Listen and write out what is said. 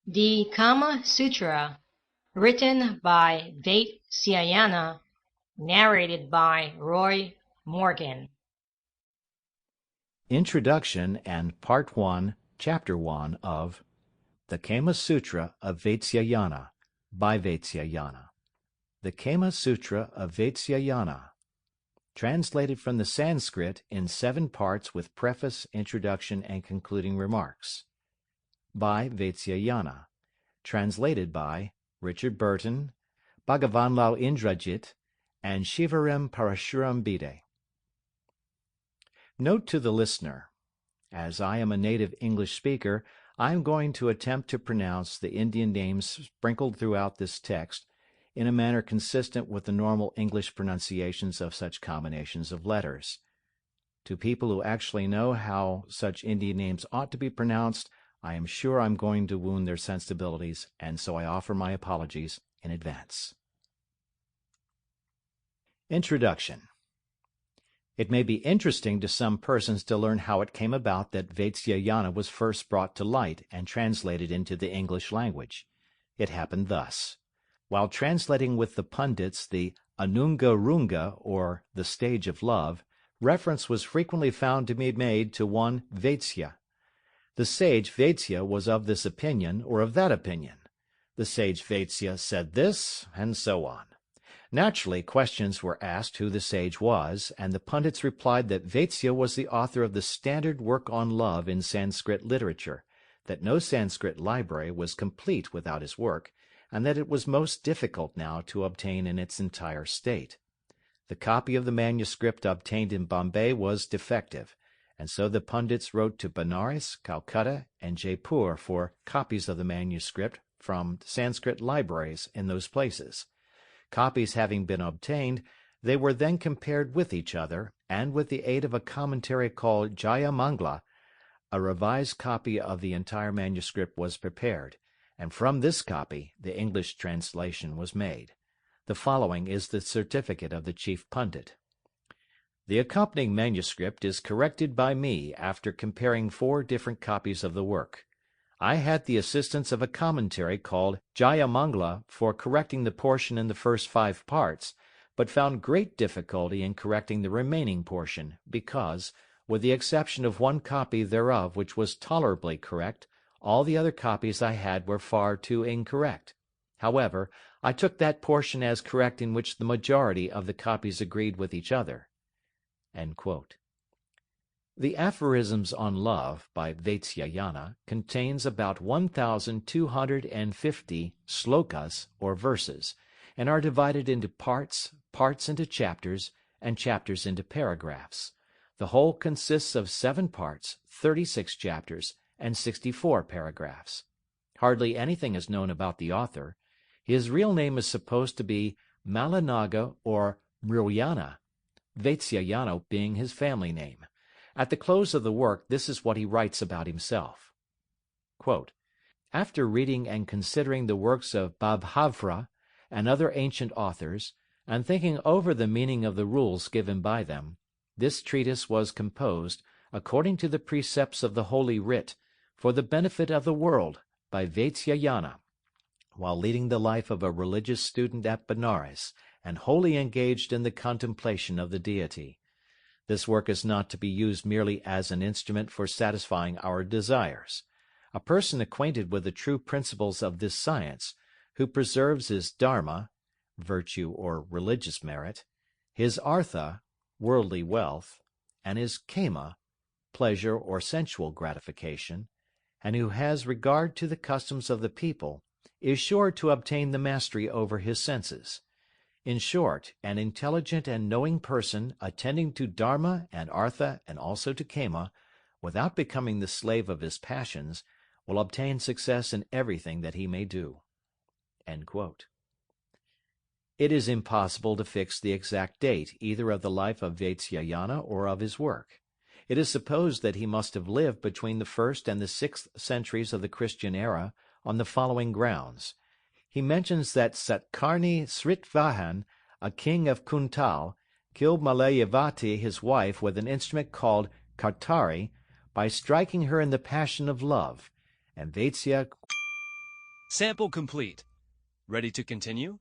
The Kama Sutra, written by Vatsyayana, narrated by Roy Morgan. Introduction and Part 1, Chapter 1 of The Kama Sutra of Vatsyayana by Vatsyayana. The Kama Sutra of Vatsyayana. Translated from the Sanskrit in 7 parts with preface, introduction, and concluding remarks. By Vatsyayana. Translated by Richard Burton, Bhagavanlal Indrajit, and Shivaram Parashuram Bide. Note to the listener: as I am a native English speaker, I am going to attempt to pronounce the Indian names sprinkled throughout this text in a manner consistent with the normal English pronunciations of such combinations of letters. To people who actually know how such Indian names ought to be pronounced, I am sure I'm going to wound their sensibilities, and so I offer my apologies in advance. Introduction. It may be interesting to some persons to learn how it came about that Vatsyayana was first brought to light and translated into the English language. It happened thus. While translating with the pundits the Anunga Runga, or the Stage of Love, reference was frequently found to be made to one Vatsya. The sage Vatsya was of this opinion or of that opinion. The sage Vatsya said this, and so on. Naturally, questions were asked who the sage was, and the pundits replied that Vatsya was the author of the standard work on love in Sanskrit literature, that no Sanskrit library was complete without his work, and that it was most difficult now to obtain in its entire state. The copy of the manuscript obtained in Bombay was defective, and so the pundits wrote to Benares, Calcutta, and Jaipur for copies of the manuscript from Sanskrit libraries in those places. Copies having been obtained, they were then compared with each other, and with the aid of a commentary called Jayamangla, a revised copy of the entire manuscript was prepared, and from this copy the English translation was made. The following is the certificate of the chief pundit. The accompanying manuscript is corrected by me after comparing 4 different copies of the work. I had the assistance of a commentary called Jayamangla for correcting the portion in the first 5 parts, but found great difficulty in correcting the remaining portion, because, with the exception of 1 copy thereof which was tolerably correct, all the other copies I had were far too incorrect. However, I took that portion as correct in which the majority of the copies agreed with each other. The Aphorisms on Love by Vatsyayana contains about 1,250 slokas or verses, and are divided into parts, parts into chapters, and chapters into paragraphs. The whole consists of 7 parts, 36 chapters, and 64 paragraphs. Hardly anything is known about the author. His real name is supposed to be Mallanaga or Mallanaga, Vatsyayana being his family name. At the close of the work this is what he writes about himself. Quote, "After reading and considering the works of Bhabhavra and other ancient authors, and thinking over the meaning of the rules given by them, this treatise was composed, according to the precepts of the Holy Writ, for the benefit of the world, by Vatsyayana, while leading the life of a religious student at Benares, and wholly engaged in the contemplation of the Deity. This work is not to be used merely as an instrument for satisfying our desires. A person acquainted with the true principles of this science, who preserves his dharma, virtue or religious merit, his artha, worldly wealth, and his kama, pleasure or sensual gratification, and who has regard to the customs of the people, is sure to obtain the mastery over his senses. In short, an intelligent and knowing person attending to dharma and artha and also to kama, without becoming the slave of his passions, will obtain success in everything that he may do." It is impossible to fix the exact date either of the life of Vatsyayana or of his work. It is supposed that he must have lived between the 1st and the 6th centuries of the Christian era on the following grounds. He mentions that Satkarni Sritvahan, a king of Kuntal, killed Malayavati his wife with an instrument called Kartari by striking her in the passion of love, and Vatsya Sample complete. Ready to continue?